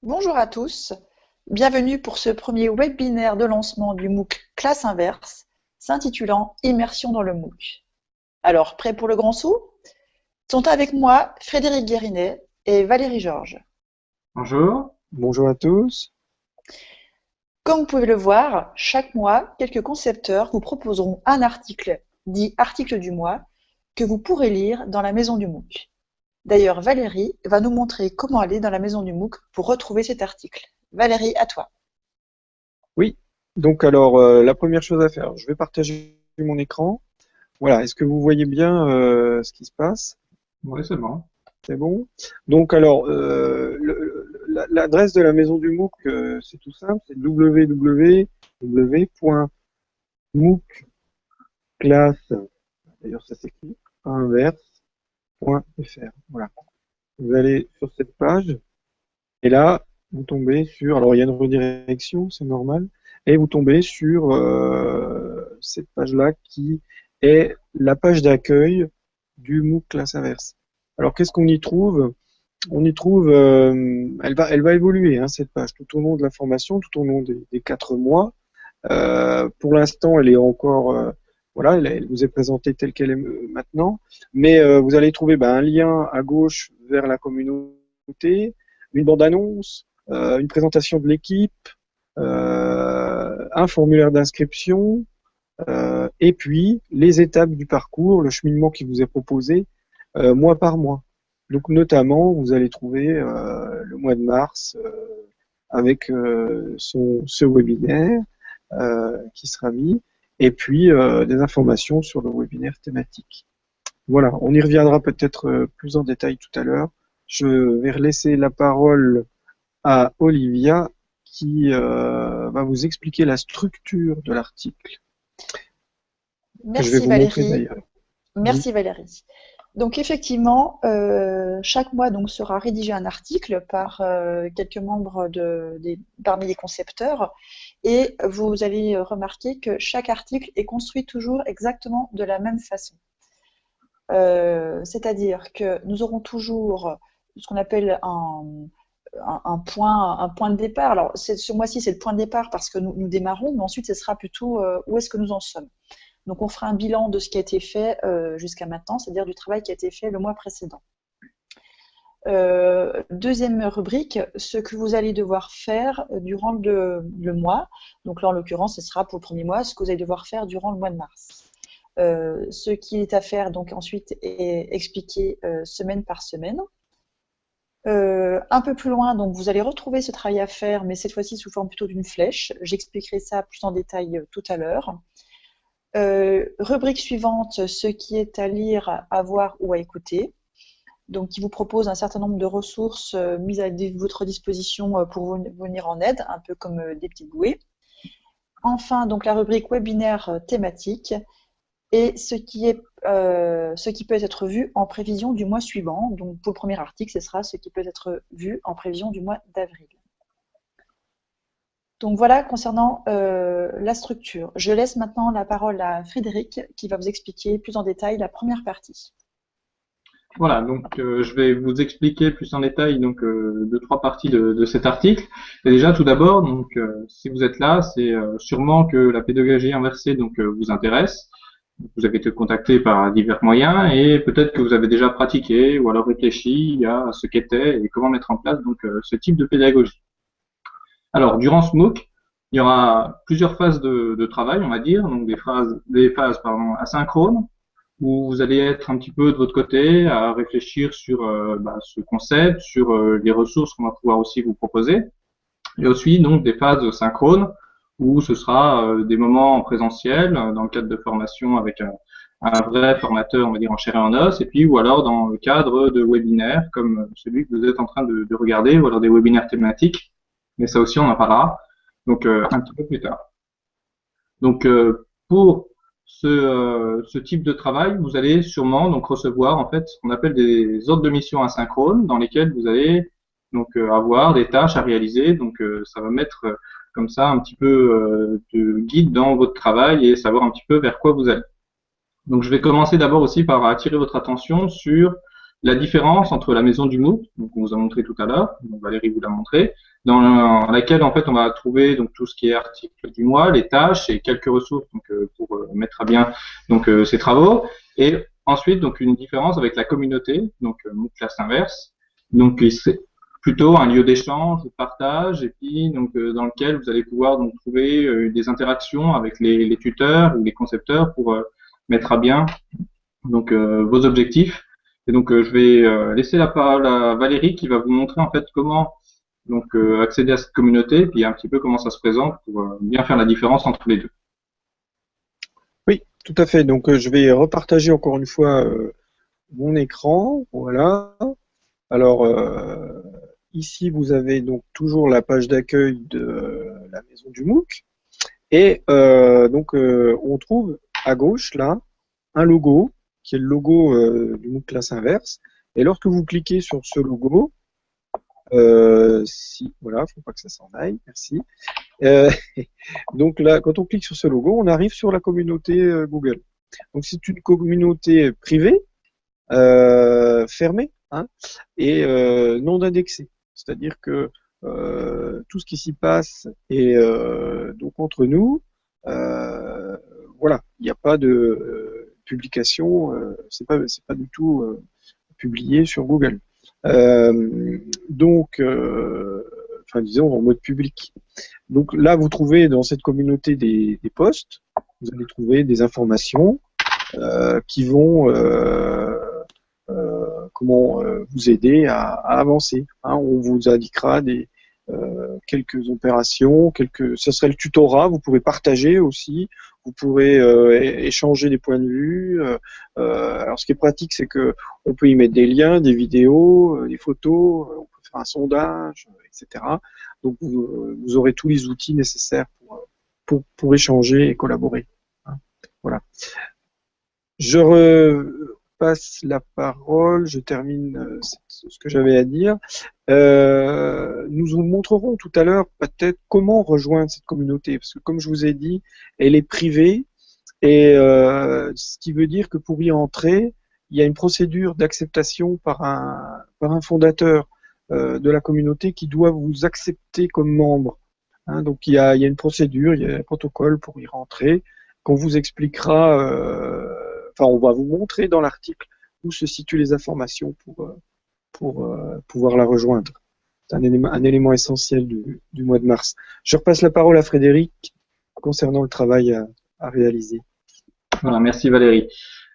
Bonjour à tous, bienvenue pour ce premier webinaire de lancement du MOOC Classe Inverse, s'intitulant Immersion dans le MOOC. Alors, prêts pour le grand saut? Sont avec moi Frédéric Guérinet et Valérie Georges. Bonjour. Bonjour à tous. Comme vous pouvez le voir, chaque mois, quelques concepteurs vous proposeront un article, dit article du mois, que vous pourrez lire dans la maison du MOOC. D'ailleurs, Valérie va nous montrer comment aller dans la maison du MOOC pour retrouver cet article. Valérie, à toi. Oui, donc alors la première chose à faire, je vais partager mon écran. Voilà, est-ce que vous voyez bien ce qui se passe? Oui, c'est bon. C'est bon? Donc alors, l'adresse de la maison du MOOC, c'est tout simple, c'est www.moocclasse, d'ailleurs ça s'écrit, inverse.fr. Voilà. Vous allez sur cette page, et là, vous tombez sur, alors il y a une redirection, c'est normal, et vous tombez sur cette page-là qui est la page d'accueil du MOOC Classe Inverse. Alors qu'est-ce qu'on y trouve? On y trouve, elle va évoluer hein, cette page tout au long de la formation, tout au long des 4 mois. Pour l'instant, elle est encore, voilà, elle vous est présentée telle qu'elle est maintenant, mais vous allez trouver un lien à gauche vers la communauté, une bande-annonce, une présentation de l'équipe, un formulaire d'inscription, et puis les étapes du parcours, le cheminement qui vous est proposé mois par mois. Donc notamment, vous allez trouver le mois de mars avec ce webinaire qui sera mis, et puis des informations sur le webinaire thématique. Voilà, on y reviendra peut-être plus en détail tout à l'heure. Je vais laisser la parole à Olivia qui va vous expliquer la structure de l'article, que je vais Merci vous montrer Valérie. d'ailleurs. Oui. Merci Valérie. Donc effectivement, chaque mois donc sera rédigé un article par quelques membres parmi les concepteurs et vous allez remarquer que chaque article est construit toujours exactement de la même façon. C'est-à-dire que nous aurons toujours ce qu'on appelle un point de départ. Alors ce mois-ci c'est le point de départ parce que nous démarrons, mais ensuite ce sera plutôt où est-ce que nous en sommes. Donc on fera un bilan de ce qui a été fait jusqu'à maintenant, c'est-à-dire du travail qui a été fait le mois précédent. Deuxième rubrique, ce que vous allez devoir faire durant le mois. Donc là en l'occurrence ce sera pour le premier mois, ce que vous allez devoir faire durant le mois de mars. Ce qui est à faire donc ensuite est expliqué semaine par semaine. Un peu plus loin, donc vous allez retrouver ce travail à faire, mais cette fois-ci sous forme plutôt d'une flèche. J'expliquerai ça plus en détail tout à l'heure. Rubrique suivante, ce qui est à lire, à voir ou à écouter. Donc, qui vous propose un certain nombre de ressources mises à votre disposition pour vous venir en aide, un peu comme des petites bouées. Enfin, donc la rubrique webinaire thématique et ce qui peut être vu en prévision du mois suivant. Donc, pour le premier article, ce sera ce qui peut être vu en prévision du mois d'avril. Donc voilà concernant la structure. Je laisse maintenant la parole à Frédéric qui va vous expliquer plus en détail la première partie. Voilà, donc je vais vous expliquer plus en détail donc deux trois parties de cet article. Et déjà tout d'abord, donc si vous êtes là, c'est sûrement que la pédagogie inversée donc vous intéresse. Vous avez été contacté par divers moyens et peut-être que vous avez déjà pratiqué ou alors réfléchi à ce qu'était et comment mettre en place donc ce type de pédagogie. Alors durant ce MOOC, il y aura plusieurs phases de travail, on va dire, donc des phases pardon asynchrones où vous allez être un petit peu de votre côté à réfléchir sur ce concept, sur les ressources qu'on va pouvoir aussi vous proposer. Et aussi donc des phases synchrones où ce sera des moments en présentiel dans le cadre de formation avec un vrai formateur, on va dire en chair et en os, et puis ou alors dans le cadre de webinaires comme celui que vous êtes en train de regarder, ou alors des webinaires thématiques. Mais ça aussi on en parlera donc un petit peu plus tard. Donc pour ce type de travail, vous allez sûrement donc recevoir en fait ce qu'on appelle des ordres de mission asynchrones dans lesquels vous allez donc avoir des tâches à réaliser. Donc ça va mettre comme ça un petit peu de guide dans votre travail et savoir un petit peu vers quoi vous allez. Donc je vais commencer d'abord aussi par attirer votre attention sur la différence entre la maison du MOOC, donc on vous a montré tout à l'heure, donc Valérie vous l'a montré, dans laquelle en fait on va trouver donc tout ce qui est article du mois, les tâches et quelques ressources donc pour mettre à bien donc ces travaux. Et ensuite donc une différence avec la communauté, donc MOOC classe inverse, donc c'est plutôt un lieu d'échange, de partage, et puis donc dans lequel vous allez pouvoir donc trouver des interactions avec les tuteurs ou les concepteurs pour mettre à bien donc vos objectifs. Et donc je vais laisser la parole à Valérie qui va vous montrer en fait comment donc accéder à cette communauté, puis un petit peu comment ça se présente pour bien faire la différence entre les deux. Oui, tout à fait. Donc, je vais repartager encore une fois mon écran. Voilà. Alors, ici, vous avez donc toujours la page d'accueil de la maison du MOOC. Et donc, on trouve à gauche, là, un logo, qui est le logo du MOOC classe inverse. Et lorsque vous cliquez sur ce logo, voilà, faut pas que ça s'en aille, merci. Donc là, quand on clique sur ce logo, on arrive sur la communauté Google. Donc c'est une communauté privée, fermée, hein, et non indexée. C'est-à-dire que tout ce qui s'y passe est donc entre nous. Voilà, il n'y a pas de publication, c'est pas du tout publié sur Google. Donc, enfin disons en mode public. Donc là, vous trouvez dans cette communauté des posts, vous allez trouver des informations qui vont comment vous aider à avancer. Hein. On vous indiquera quelques opérations, ça serait le tutorat. Vous pourrez partager aussi, vous pourrez échanger des points de vue. Alors ce qui est pratique, c'est que on peut y mettre des liens, des vidéos, des photos, on peut faire un sondage, etc. Donc vous aurez tous les outils nécessaires pour échanger et collaborer. Hein. Voilà. Je repasse la parole, je termine ce que j'avais à dire. Nous vous montrerons tout à l'heure peut-être comment rejoindre cette communauté, parce que comme je vous ai dit, elle est privée, et ce qui veut dire que pour y entrer, il y a une procédure d'acceptation par un fondateur de la communauté qui doit vous accepter comme membre. Hein, donc il y a une procédure, il y a un protocole pour y rentrer, qu'on vous expliquera, enfin on va vous montrer dans l'article où se situent les informations pour pouvoir la rejoindre. C'est un élément essentiel du mois de mars. Je repasse la parole à Frédéric concernant le travail à réaliser. Voilà, merci Valérie.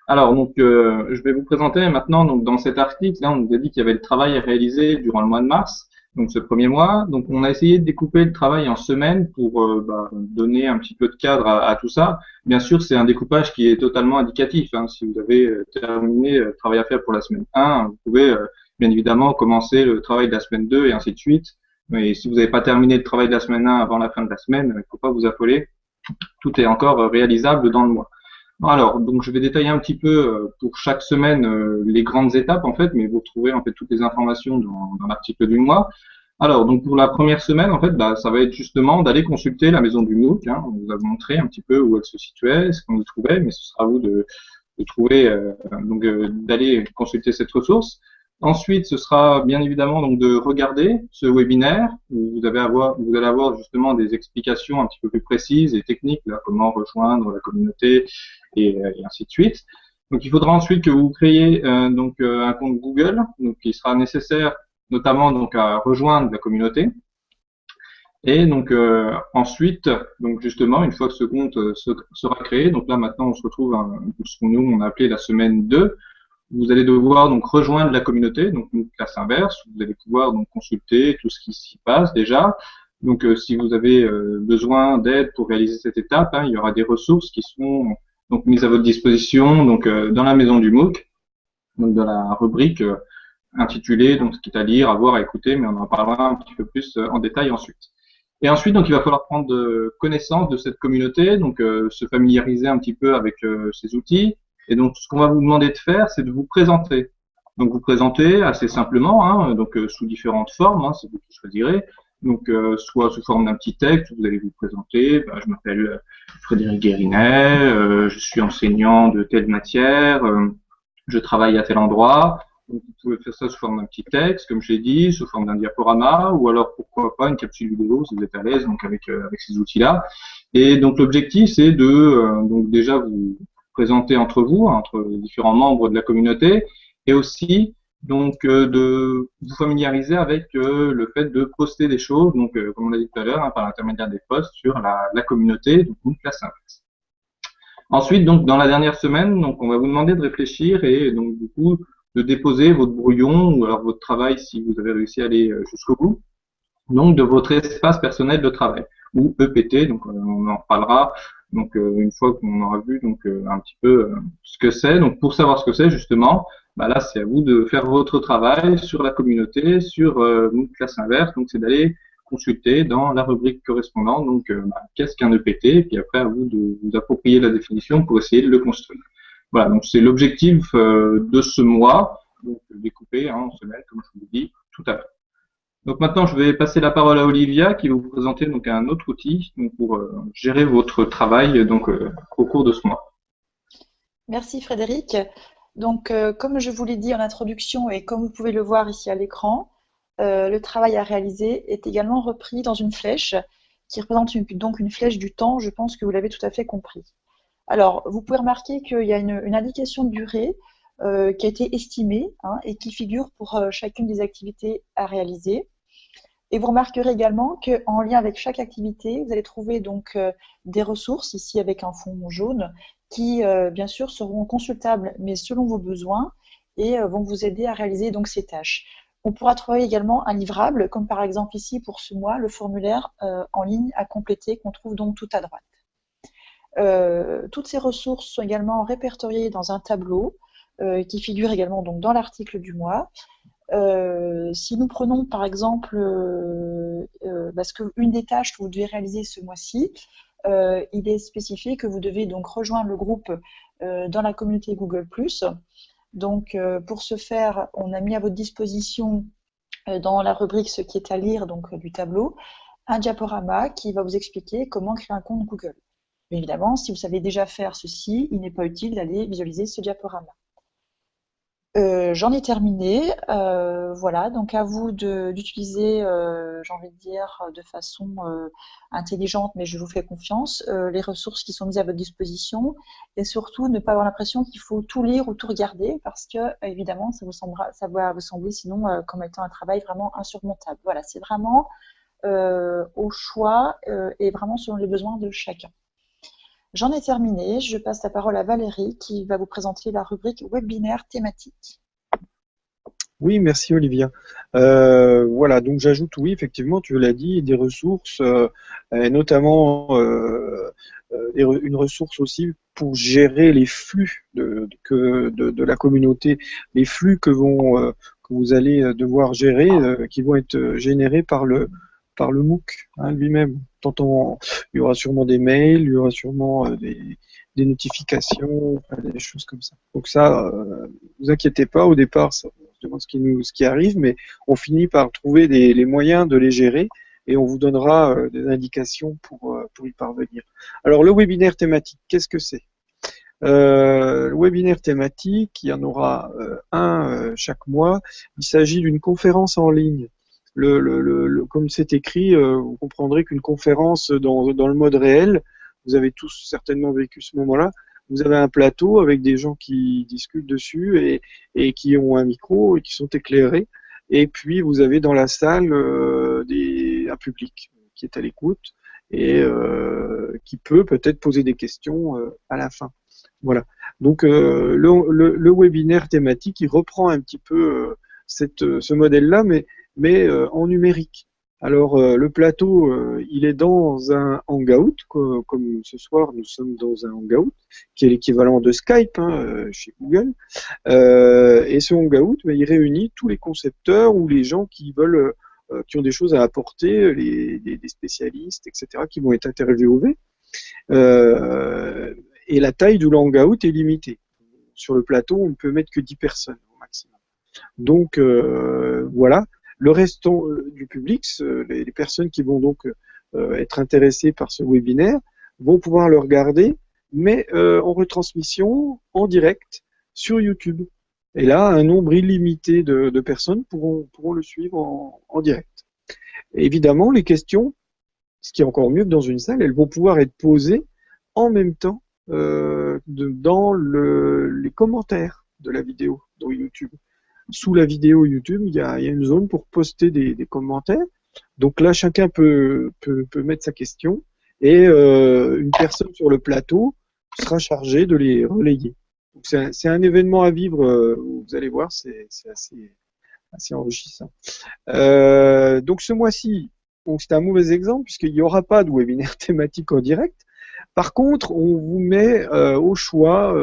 Alors donc je vais vous présenter maintenant donc dans cet article là on nous a dit qu'il y avait le travail à réaliser durant le mois de mars, donc ce premier mois. Donc on a essayé de découper le travail en semaines pour donner un petit peu de cadre à tout ça. Bien sûr c'est un découpage qui est totalement indicatif. Hein. Si vous avez terminé le travail à faire pour la semaine 1, vous pouvez bien évidemment commencer le travail de la semaine 2 et ainsi de suite. Mais si vous n'avez pas terminé le travail de la semaine 1 avant la fin de la semaine, il ne faut pas vous affoler. Tout est encore réalisable dans le mois. Alors, donc je vais détailler un petit peu pour chaque semaine les grandes étapes en fait, mais vous retrouvez en fait toutes les informations dans l'article du mois. Alors, donc pour la première semaine en fait, ça va être justement d'aller consulter la maison du MOOC. Hein. On vous a montré un petit peu où elle se situait, ce qu'on y trouvait, mais ce sera à vous de trouver d'aller consulter cette ressource. Ensuite, ce sera bien évidemment donc de regarder ce webinaire où vous allez avoir justement des explications un petit peu plus précises et techniques, là, comment rejoindre la communauté et ainsi de suite. Donc, il faudra ensuite que vous créiez un compte Google, donc qui sera nécessaire notamment donc à rejoindre la communauté. Et donc ensuite, donc justement, une fois que ce compte sera créé, donc là maintenant on se retrouve à ce que nous on a appelé la semaine 2. Vous allez devoir donc rejoindre la communauté, donc une classe inverse. Vous allez pouvoir donc consulter tout ce qui s'y passe déjà. Donc si vous avez besoin d'aide pour réaliser cette étape, hein, il y aura des ressources qui seront donc mises à votre disposition donc dans la maison du MOOC, donc dans la rubrique intitulée donc ce qui est à lire, à voir, à écouter, mais on en parlera un petit peu plus en détail ensuite. Et ensuite donc il va falloir prendre connaissance de cette communauté, donc se familiariser un petit peu avec ces outils. Et donc, ce qu'on va vous demander de faire, c'est de vous présenter. Donc, vous présenter assez simplement, hein, donc sous différentes formes, hein, c'est vous qui choisirez. Donc, soit sous forme d'un petit texte, vous allez vous présenter. Je m'appelle Frédéric Guérinet, je suis enseignant de telle matière, je travaille à tel endroit. Donc, vous pouvez faire ça sous forme d'un petit texte, comme je l'ai dit, sous forme d'un diaporama, ou alors pourquoi pas une capsule vidéo si vous êtes à l'aise donc avec ces outils-là. Et donc l'objectif c'est de donc déjà vous présenter entre vous, entre les différents membres de la communauté, et aussi donc de vous familiariser avec le fait de poster des choses, donc comme on l'a dit tout à l'heure, hein, par l'intermédiaire des posts sur la communauté, donc une classe inverse. Ensuite, donc dans la dernière semaine, donc on va vous demander de réfléchir et donc du coup de déposer votre brouillon ou alors votre travail si vous avez réussi à aller jusqu'au bout, donc de votre espace personnel de travail ou EPT. Donc on en parlera donc une fois qu'on aura vu donc un petit peu ce que c'est. Donc pour savoir ce que c'est justement, bah là c'est à vous de faire votre travail sur la communauté, sur une classe inverse. Donc c'est d'aller consulter dans la rubrique correspondante. Donc qu'est-ce qu'un EPT? Et puis après à vous de vous approprier la définition pour essayer de le construire. Voilà, donc c'est l'objectif de ce mois, donc découpé en semaines, comme je vous l'ai dit tout à l'heure. Donc maintenant, je vais passer la parole à Olivia qui va vous présenter donc un autre outil donc, pour gérer votre travail donc au cours de ce mois. Merci Frédéric. Donc, comme je vous l'ai dit en introduction et comme vous pouvez le voir ici à l'écran, le travail à réaliser est également repris dans une flèche qui représente donc une flèche du temps. Je pense que vous l'avez tout à fait compris. Alors, vous pouvez remarquer qu'il y a une indication de durée qui a été estimée hein, et qui figure pour chacune des activités à réaliser. Et vous remarquerez également qu'en lien avec chaque activité, vous allez trouver donc des ressources, ici avec un fond jaune, qui bien sûr seront consultables, mais selon vos besoins, et vont vous aider à réaliser donc ces tâches. On pourra trouver également un livrable, comme par exemple ici pour ce mois, le formulaire en ligne à compléter qu'on trouve donc tout à droite. Toutes ces ressources sont également répertoriées dans un tableau qui figure également donc dans l'article du mois. Si nous prenons par exemple parce qu'une des tâches que vous devez réaliser ce mois-ci, il est spécifié que vous devez donc rejoindre le groupe dans la communauté Google+. Donc pour ce faire, on a mis à votre disposition dans la rubrique ce qui est à lire donc du tableau, un diaporama qui va vous expliquer comment créer un compte Google. Mais évidemment, si vous savez déjà faire ceci, il n'est pas utile d'aller visualiser ce diaporama. J'en ai terminé. Voilà, donc à vous d'utiliser, j'ai envie de dire, de façon intelligente, mais je vous fais confiance, les ressources qui sont mises à votre disposition et surtout ne pas avoir l'impression qu'il faut tout lire ou tout regarder parce que, évidemment, ça va vous sembler sinon comme étant un travail vraiment insurmontable. Voilà, c'est vraiment au choix et vraiment selon les besoins de chacun. J'en ai terminé, je passe la parole à Valérie qui va vous présenter la rubrique webinaire thématique. Oui, merci Olivia. Voilà, donc j'ajoute, oui, effectivement, tu l'as dit, des ressources, et notamment une ressource aussi pour gérer les flux de la communauté, les flux que vous allez devoir gérer, qui vont être générés par le MOOC hein, lui-même. Il y aura sûrement des mails, il y aura sûrement des notifications, des choses comme ça. Donc ça, vous inquiétez pas, au départ, on se demande ce qui arrive, mais on finit par trouver les moyens de les gérer et on vous donnera des indications pour y parvenir. Alors le webinaire thématique, qu'est-ce que c'est? Le webinaire thématique, il y en aura un chaque mois. Il s'agit d'une conférence en ligne. Comme c'est écrit, vous comprendrez qu'une conférence dans le mode réel, vous avez tous certainement vécu ce moment-là, vous avez un plateau avec des gens qui discutent dessus et qui ont un micro et qui sont éclairés. Et puis vous avez dans la salle un public qui est à l'écoute et qui peut peut-être poser des questions à la fin. Voilà. Donc le webinaire thématique, il reprend un petit peu ce modèle-là, mais en numérique. Alors le plateau, il est dans un Hangout, comme ce soir nous sommes dans un Hangout, qui est l'équivalent de Skype hein, chez Google. Et ce Hangout, il réunit tous les concepteurs ou les gens qui veulent, qui ont des choses à apporter, des spécialistes, etc., qui vont être interviewés. Et la taille du Hangout est limitée. Sur le plateau, on ne peut mettre que 10 personnes au maximum. Donc voilà. Le restant du public, les personnes qui vont donc être intéressées par ce webinaire, vont pouvoir le regarder, mais en retransmission, en direct, sur YouTube. Et là, un nombre illimité de personnes pourront le suivre en direct. Et évidemment, les questions, ce qui est encore mieux que dans une salle, elles vont pouvoir être posées en même temps dans les commentaires de la vidéo dans YouTube. Sous la vidéo YouTube, il y a une zone pour poster des commentaires. Donc là, chacun peut mettre sa question et une personne sur le plateau sera chargée de les relayer. Donc c'est un événement à vivre, vous allez voir, c'est assez enrichissant. Donc ce mois-ci, c'est un mauvais exemple puisqu'il n'y aura pas de webinaire thématique en direct. Par contre, on vous met au choix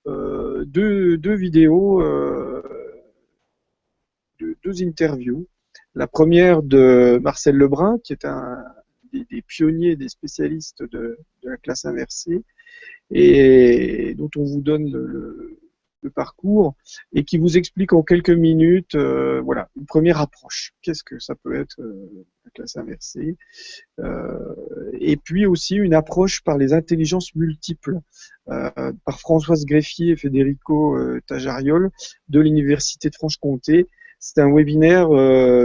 deux vidéos, deux interviews. La première de Marcel Lebrun, qui est un des pionniers, des spécialistes de la classe inversée, et dont on vous donne le parcours, et qui vous explique en quelques minutes, voilà, une première approche. Qu'est-ce que ça peut être la classe inversée, et puis aussi une approche par les intelligences multiples, par Françoise Greffier et Federico Tajariol de l'Université de Franche-Comté. C'est un webinaire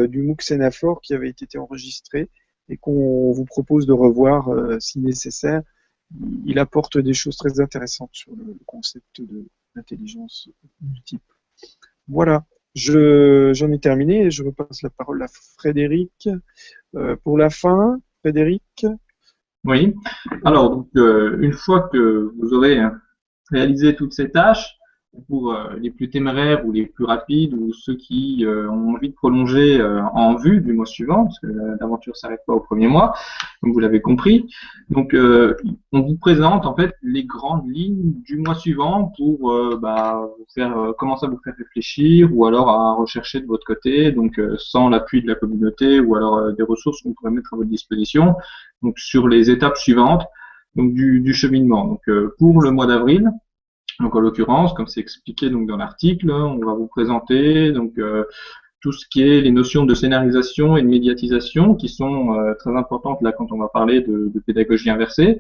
du MOOC Sénaphore qui avait été enregistré et qu'on vous propose de revoir si nécessaire. Il apporte des choses très intéressantes sur le concept d'intelligence multiple. Voilà, j'en ai terminé et je repasse la parole à Frédéric pour la fin. Frédéric? Oui. Alors, donc, une fois que vous aurez réalisé toutes ces tâches, pour les plus téméraires ou les plus rapides ou ceux qui ont envie de prolonger en vue du mois suivant, parce que l'aventure s'arrête pas au premier mois, comme vous l'avez compris. Donc, on vous présente en fait les grandes lignes du mois suivant pour vous faire commencer à vous faire réfléchir ou alors à rechercher de votre côté, donc sans l'appui de la communauté ou alors des ressources qu'on pourrait mettre à votre disposition, donc sur les étapes suivantes donc du cheminement. Donc, pour le mois d'avril. Donc en l'occurrence, comme c'est expliqué donc dans l'article, on va vous présenter donc tout ce qui est les notions de scénarisation et de médiatisation qui sont très importantes là quand on va parler de pédagogie inversée.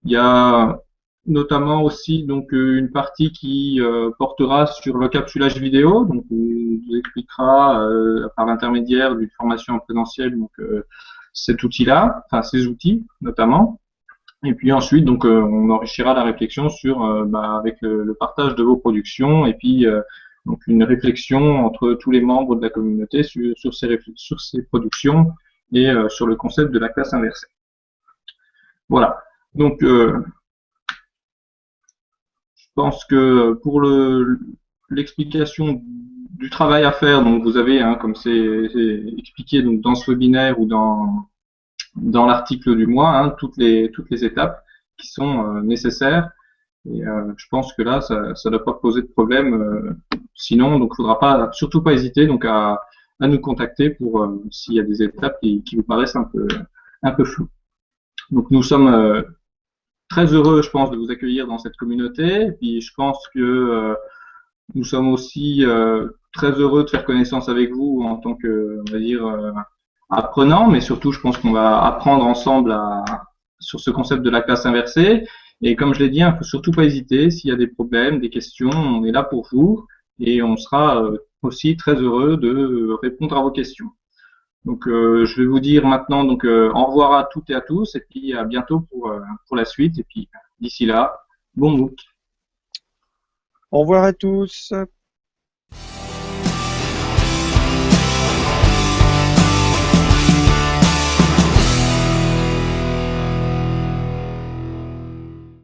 Il y a notamment aussi donc une partie qui portera sur le capsulage vidéo, donc on vous expliquera par l'intermédiaire d'une formation en présentiel donc cet outil-là, enfin ces outils notamment. Et puis ensuite, donc, on enrichira la réflexion sur, avec le partage de vos productions et puis donc une réflexion entre tous les membres de la communauté sur ces productions et sur le concept de la classe inversée. Voilà. Donc, je pense que pour l'explication du travail à faire, donc vous avez, comme c'est expliqué donc dans ce webinaire ou dans l'article du mois, toutes les étapes qui sont nécessaires. Et je pense que là, ça ne doit pas poser de problème. Sinon, donc, faudra surtout pas hésiter donc à nous contacter pour s'il y a des étapes qui vous paraissent un peu floues. Donc, nous sommes très heureux, je pense, de vous accueillir dans cette communauté. Et puis, je pense que nous sommes aussi très heureux de faire connaissance avec vous en tant que, on va dire, apprenant, mais surtout, je pense qu'on va apprendre ensemble sur ce concept de la classe inversée. Et comme je l'ai dit, il ne faut surtout pas hésiter. S'il y a des problèmes, des questions, on est là pour vous et on sera aussi très heureux de répondre à vos questions. Donc, je vais vous dire maintenant donc au revoir à toutes et à tous et puis à bientôt pour la suite. Et puis d'ici là, bon MOOC. Au revoir à tous.